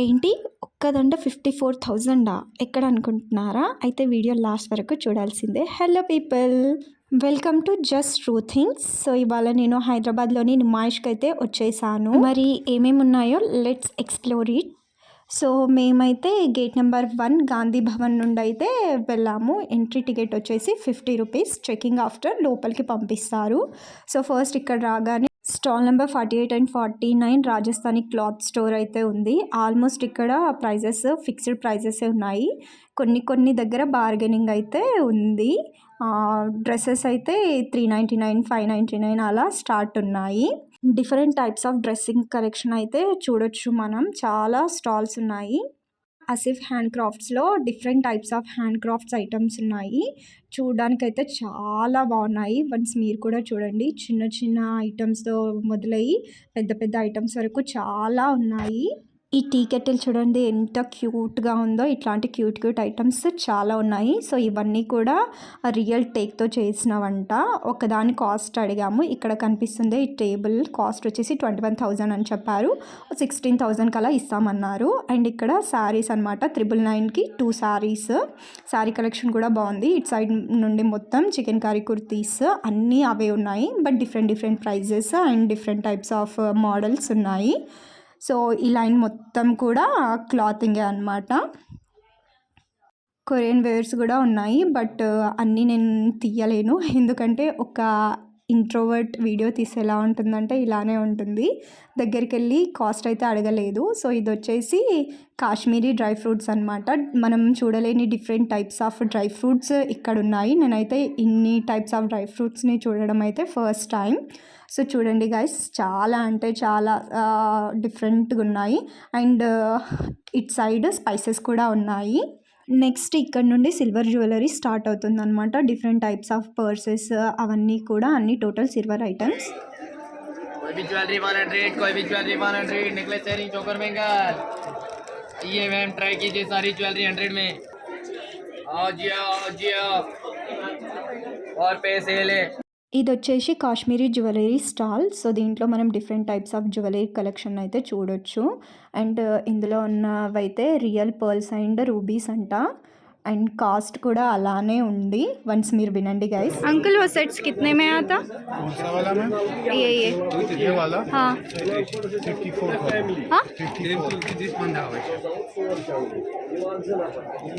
ఏంటి ఒక్కదండ 54,000 ఎక్కడ అనుకుంటున్నారా? అయితే వీడియో లాస్ట్ వరకు చూడాల్సిందే. Hello people, welcome to just true things. So ఇవాళ నేను హైదరాబాద్లోని నుమాయిష్కి అయితే వచ్చేసాను. మరి ఏమేమి ఉన్నాయో లెట్స్ ఎక్స్ప్లోర్ ఇట్. సో మేమైతే గేట్ నెంబర్ 1 గాంధీ భవన్ నుండి అయితే వెళ్ళాము. ఎంట్రీ టికెట్ వచ్చేసి 50 రూపీస్. చెకింగ్ ఆఫ్టర్ లోపలికి పంపిస్తారు. సో ఫస్ట్ ఇక్కడ రాగానే stall number 48 and 49 Rajasthani cloth store అయితే ఉంది. ఆల్మోస్ట్ ఇక్కడ ప్రైజెస్ ఫిక్స్డ్ ప్రైజెస్ ఉన్నాయి. కొన్ని దగ్గర బార్గెనింగ్ అయితే ఉంది. డ్రెస్సెస్ అయితే 399, 599 అలా స్టార్ట్ ఉన్నాయి. Different types of dressing collection అయితే చూడొచ్చు మనం. చాలా స్టాల్స్ ఉన్నాయి. ఆసిఫ్ హ్యాండ్ క్రాఫ్ట్స్లో different types of hand crafts items ఉన్నాయి. చూడడానికైతే చాలా బాగున్నాయి. వన్స్ మీరు కూడా చూడండి. చిన్న చిన్న ఐటమ్స్తో మొదలయ్యి పెద్ద పెద్ద ఐటమ్స్ వరకు చాలా ఉన్నాయి. ఈ టీ కెటిల్ చూడండి ఎంత క్యూట్గా ఉందో. ఇట్లాంటి క్యూట్ ఐటమ్స్ చాలా ఉన్నాయి. సో ఇవన్నీ కూడా రియల్ టేక్తో చేసినవంట. ఒకదాని కాస్ట్ అడిగాము. ఇక్కడ కనిపిస్తుంది ఈ టేబుల్ కాస్ట్ వచ్చేసి 21,000 అని చెప్పారు. 16,000 కలా ఇస్తామన్నారు. అండ్ ఇక్కడ శారీస్ అనమాట. 999కి 2 శారీస్. శారీ కలెక్షన్ కూడా బాగుంది. ఇటు సైడ్ నుండి మొత్తం చికెన్ కర్రీ కుర్తీస్ అన్నీ అవే ఉన్నాయి. But different prices and different types of models ఉన్నాయి. సో ఈ లైన్ మొత్తం కూడా క్లాతింగే అనమాట. కొరియన్ వేర్స్ కూడా ఉన్నాయి. బట్ అన్నీ నేను తీయలేను. ఎందుకంటే ఒక ఇంట్రోవర్ట్ వీడియో తీసి ఎలా ఉంటుందంటే ఇలానే ఉంటుంది. దగ్గరికి వెళ్ళి కాస్ట్ అయితే అడగలేదు. సో ఇది వచ్చేసి కాశ్మీరీ డ్రై ఫ్రూట్స్ అనమాట. మనం చూడలేని different types of dry fruits ఇక్కడ ఉన్నాయి. నేనైతే ఇన్ని టైప్స్ ఆఫ్ డ్రై ఫ్రూట్స్ని చూడడం అయితే ఫస్ట్ టైం. సో చూడండి గైస్, చాలా అంటే చాలా డిఫరెంట్గా ఉన్నాయి. అండ్ ఇట్ సైడ్ స్పైసెస్ కూడా ఉన్నాయి. నెక్స్ట్ ఇక్కడ నుండి సిల్వర్ జ్యువెలరీ స్టార్ట్ అవుతుంది అనమాట. డిఫరెంట్ టైప్స్ ఆఫ్ పర్సెస్ అవన్నీ కూడా అన్ని టోటల్ సిల్వర్ ఐటమ్స్. कोई भी ज्वेलरी 100, कोई भी ज्वेलरी 100, नेकलेस इयरिंग चोकर बैंगल, ये मैम ट्राई कीजिए सारी ज्वेलरी 100 में। आओ जी और पैसे ले। ఇది వచ్చేసి కాశ్మీరీ జ్యువెలరీ స్టాల్. సో దీంట్లో మనం different types of jewellery collection అయితే చూడొచ్చు. అండ్ ఇందులో ఉన్నవైతే రియల్ పర్ల్స్ అండ్ రూబీస్ అంట. అండ్ కాస్ట్ కూడా అలానే ఉంది. వన్స్ మీరు వినండి గైస్. అంకుల్ वो सेट्स कितने में आता? कौन सा वाला मैम? ये वाला हाँ 54,000। हाँ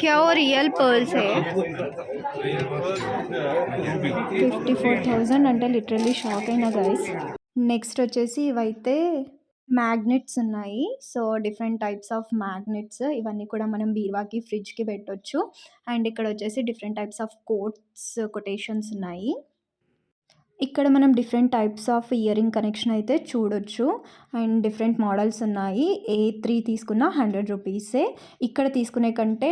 क्या वो रियल पर्ल्स है? 54,000 అంటే లిటరల్లీ షాక్ అయినా గైస్. నెక్స్ట్ వచ్చేసి ఇవైతే మ్యాగ్నెట్స్ ఉన్నాయి. So different types of magnets. ఇవన్నీ కూడా మనం బీరువాకి ఫ్రిడ్జ్కి పెట్టొచ్చు. అండ్ ఇక్కడ వచ్చేసి డిఫరెంట్ టైప్స్ ఆఫ్ కొటేషన్స్ ఉన్నాయి. ఇక్కడ మనం different types of earring connection అయితే చూడొచ్చు. అండ్ డిఫరెంట్ మోడల్స్ ఉన్నాయి. A3 తీసుకున్న 100 రూపీసే. ఇక్కడ తీసుకునే కంటే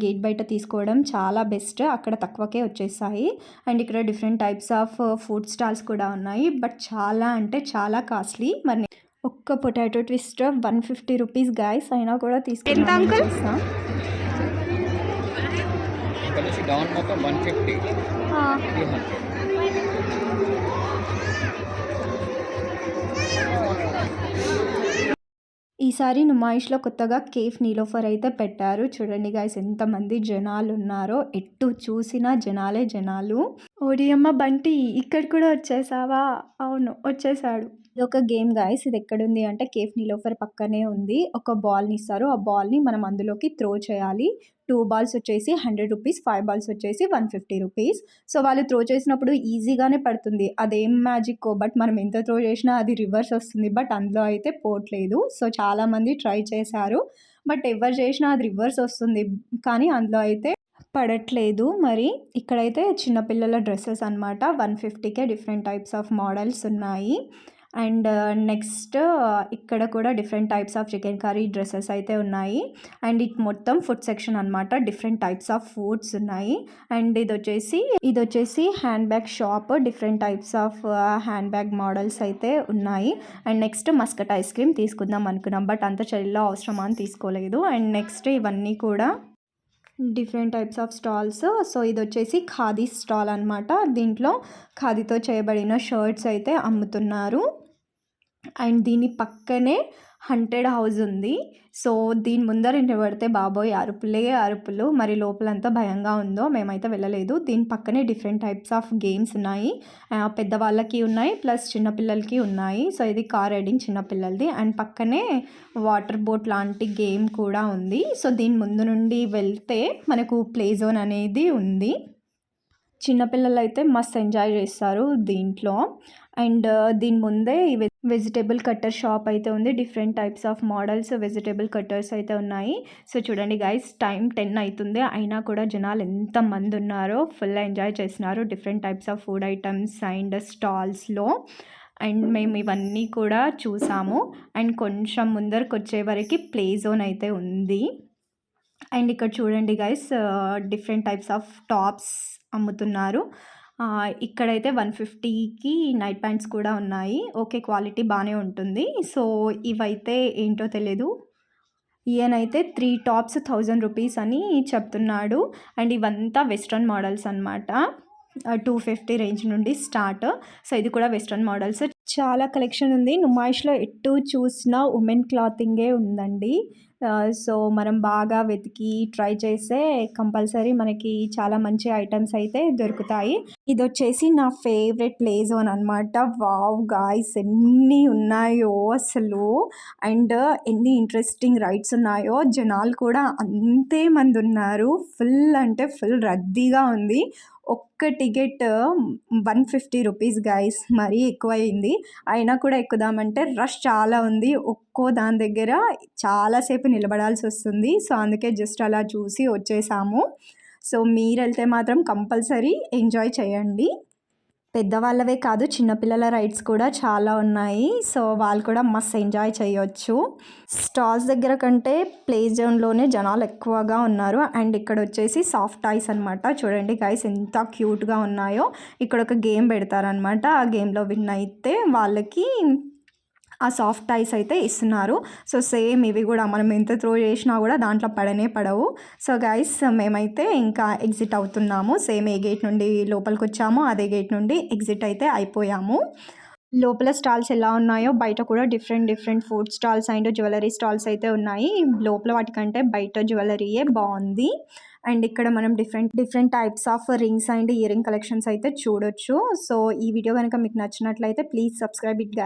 గేట్ బయట తీసుకోవడం చాలా బెస్ట్. అక్కడ తక్కువకే వచ్చేసాయి. అండ్ ఇక్కడ different types of food stalls కూడా ఉన్నాయి. బట్ చాలా అంటే చాలా కాస్ట్లీ. మరి ఒక్క పొటాటో ట్విస్టర్ 150 రూపీస్ గాయస్. అయినా కూడా తీసుకుంటాం. డౌన్ మొత్తం 150. ఈసారి నుమాయిష్లో కొత్తగా కేఫ్ నీలోఫర్ అయితే పెట్టారు. చూడండి గాయస్ ఎంతమంది జనాలు ఉన్నారో. ఎటు చూసినా జనాలు. ఓడియమ్మ బంటి ఇక్కడ కూడా వచ్చేసావా? అవును వచ్చేసాడు. ఇది ఒక గేమ్ గాయస్. ఇది ఎక్కడుంది అంటే కేఫ్ నీలోఫర్ పక్కనే ఉంది. ఒక బాల్ని ఇస్తారు. ఆ బాల్ని మనం అందులోకి త్రో చేయాలి. 2 బాల్స్ వచ్చేసి 100 రూపీస్, 5 బాల్స్ వచ్చేసి 150 రూపీస్. సో వాళ్ళు త్రో చేసినప్పుడు ఈజీగానే పడుతుంది. అదేం మ్యాజిక్కో. బట్ మనం ఎంత త్రో చేసినా అది రివర్స్ వస్తుంది. బట్ అందులో అయితే పోవట్లేదు. సో చాలామంది ట్రై చేశారు. బట్ ఎవరు చేసినా అది రివర్స్ వస్తుంది. కానీ అందులో అయితే పడట్లేదు. మరి ఇక్కడైతే చిన్నపిల్లల డ్రెస్సెస్ అనమాట. 150కే డిఫరెంట్ టైప్స్ ఆఫ్ మోడల్స్ ఉన్నాయి. అండ్ నెక్స్ట్ ఇక్కడ కూడా different types of chicken curry dresses అయితే ఉన్నాయి. అండ్ ఇది మొత్తం ఫుడ్ సెక్షన్ అనమాట. డిఫరెంట్ టైప్స్ ఆఫ్ ఫుడ్స్ ఉన్నాయి. అండ్ ఇది వచ్చేసి hand bag shop. Different types of hand bag models అయితే ఉన్నాయి. And next Muscat ice cream తీసుకుందాం అనుకున్నాం. బట్ అంత చలిలో అవసరమా అని తీసుకోలేదు. అండ్ నెక్స్ట్ ఇవన్నీ కూడా different types of stalls. So ఇది వచ్చేసి ఖాదీ స్టాల్ అనమాట. దీంట్లో ఖాదీతో చేయబడిన షర్ట్స్ అయితే అమ్ముతున్నారు. అండ్ దీని పక్కనే హంటెడ్ హౌస్ ఉంది. సో దీని ముందర నిలబడితే బాబోయ్ అరుపులే అరుపులు. మరి లోపలంతా భయంగా ఉందో, మేమైతే వెళ్ళలేదు. దీని పక్కనే డిఫరెంట్ టైప్స్ ఆఫ్ గేమ్స్ ఉన్నాయి. పెద్దవాళ్ళకి ఉన్నాయి, ప్లస్ చిన్నపిల్లలకి ఉన్నాయి. సో ఇది కార్ రైడింగ్ చిన్నపిల్లలది. అండ్ పక్కనే వాటర్ బోట్ లాంటి గేమ్ కూడా ఉంది. సో దీని ముందు నుండి వెళ్తే మనకు ప్లే జోన్ అనేది ఉంది. చిన్నపిల్లలు అయితే మస్త్ ఎంజాయ్ చేస్తారు దీంట్లో. అండ్ దీని ముందే వెజిటేబుల్ కట్టర్ షాప్ అయితే ఉంది. Different types of models vegetable cutters అయితే ఉన్నాయి. సో చూడండి గైస్, టైం 10 అవుతుంది, అయినా కూడా జనాలు ఎంతమంది ఉన్నారో ఫుల్ ఎంజాయ్ చేస్తున్నారు different types of food items and స్టాల్స్లో. అండ్ మేము ఇవన్నీ కూడా చూసాము. అండ్ కొంచెం ముందరకు వచ్చే వరకు ప్లే జోన్ అయితే ఉంది. అండ్ ఇక్కడ చూడండి guys, different types of tops అమ్ముతున్నారు. ఇక్కడైతే 150కి నైట్ ప్యాంట్స్ కూడా ఉన్నాయి. ఓకే, క్వాలిటీ బాగానే ఉంటుంది. సో ఇవైతే ఏంటో తెలియదు. ఈయనైతే 3 టాప్స్ 1000 రూపీస్ అని చెప్తున్నాడు. అండ్ ఇవంతా వెస్ట్రన్ మోడల్స్ అనమాట. 250 రేంజ్ నుండి స్టార్ట్. సో ఇది కూడా వెస్ట్రన్ మోడల్స్. చాలా కలెక్షన్ ఉంది. నుమాయిష్లో ఎటు చూసినా ఉమెన్ క్లాతింగే ఉందండి. సో మనం బాగా వెతికి ట్రై చేస్తే కంపల్సరీ మనకి చాలా మంచి ఐటమ్స్ అయితే దొరుకుతాయి. ఇది వచ్చేసి నా ఫేవరెట్ ప్లే జోన్ అనమాట. వావ్ గాయ్స్, ఎన్ని ఉన్నాయో అసలు. అండ్ ఎన్ని ఇంట్రెస్టింగ్ రైడ్స్ ఉన్నాయో. జనాలు కూడా అంతే మంది ఉన్నారు. ఫుల్ అంటే ఫుల్ రద్దీగా ఉంది. ఒక్క టికెట్ 150 రూపీస్ గైస్, మరీ ఎక్కువైంది. అయినా కూడా ఎక్కుదామంటే రష్ చాలా ఉంది. ఒక్కో దాని దగ్గర చాలాసేపు నిలబడాల్సి వస్తుంది. సో అందుకే జస్ట్ అలా చూసి వచ్చేసాము. సో మీరు వెళ్తే మాత్రం కంపల్సరీ ఎంజాయ్ చేయండి. పెద్దవాళ్ళవే కాదు, చిన్నపిల్లల రైడ్స్ కూడా చాలా ఉన్నాయి. సో వాళ్ళు కూడా మస్త్ ఎంజాయ్ చేయొచ్చు. స్టాల్స్ దగ్గర కంటే ప్లే జోన్లోనే జనాలు ఎక్కువగా ఉన్నారు. అండ్ ఇక్కడ వచ్చేసి సాఫ్ట్ టాయ్స్ అనమాట. చూడండి గైస్, ఎంత క్యూట్గా ఉన్నాయో. ఇక్కడ ఒక గేమ్ పెడతారనమాట. ఆ గేమ్లో విన్ అయితే వాళ్ళకి ఆ సాఫ్ట్ టాయ్స్ అయితే ఇస్తున్నారు. సో సేమ్ ఇవి కూడా మనం ఎంత త్రో చేసినా కూడా దాంట్లో పడనే పడవు. సో గైస్, మేమైతే ఇంకా ఎగ్జిట్ అవుతున్నాము. సేమ్ ఏ గేట్ నుండి లోపలికి వచ్చామో అదే గేట్ నుండి ఎగ్జిట్ అయితే అయిపోయాము. లోపల స్టాల్స్ ఎలా ఉన్నాయో బయట కూడా different food stalls and jewellery stalls అయితే ఉన్నాయి. లోపల వాటికంటే బయట జ్యువెలరీయే బాగుంది. అండ్ ఇక్కడ మనం different types of rings and ear ring collections అయితే చూడొచ్చు. సో ఈ వీడియో కనుక మీకు నచ్చినట్లయితే ప్లీజ్ సబ్స్క్రైబ్ ఇట్ గైస్.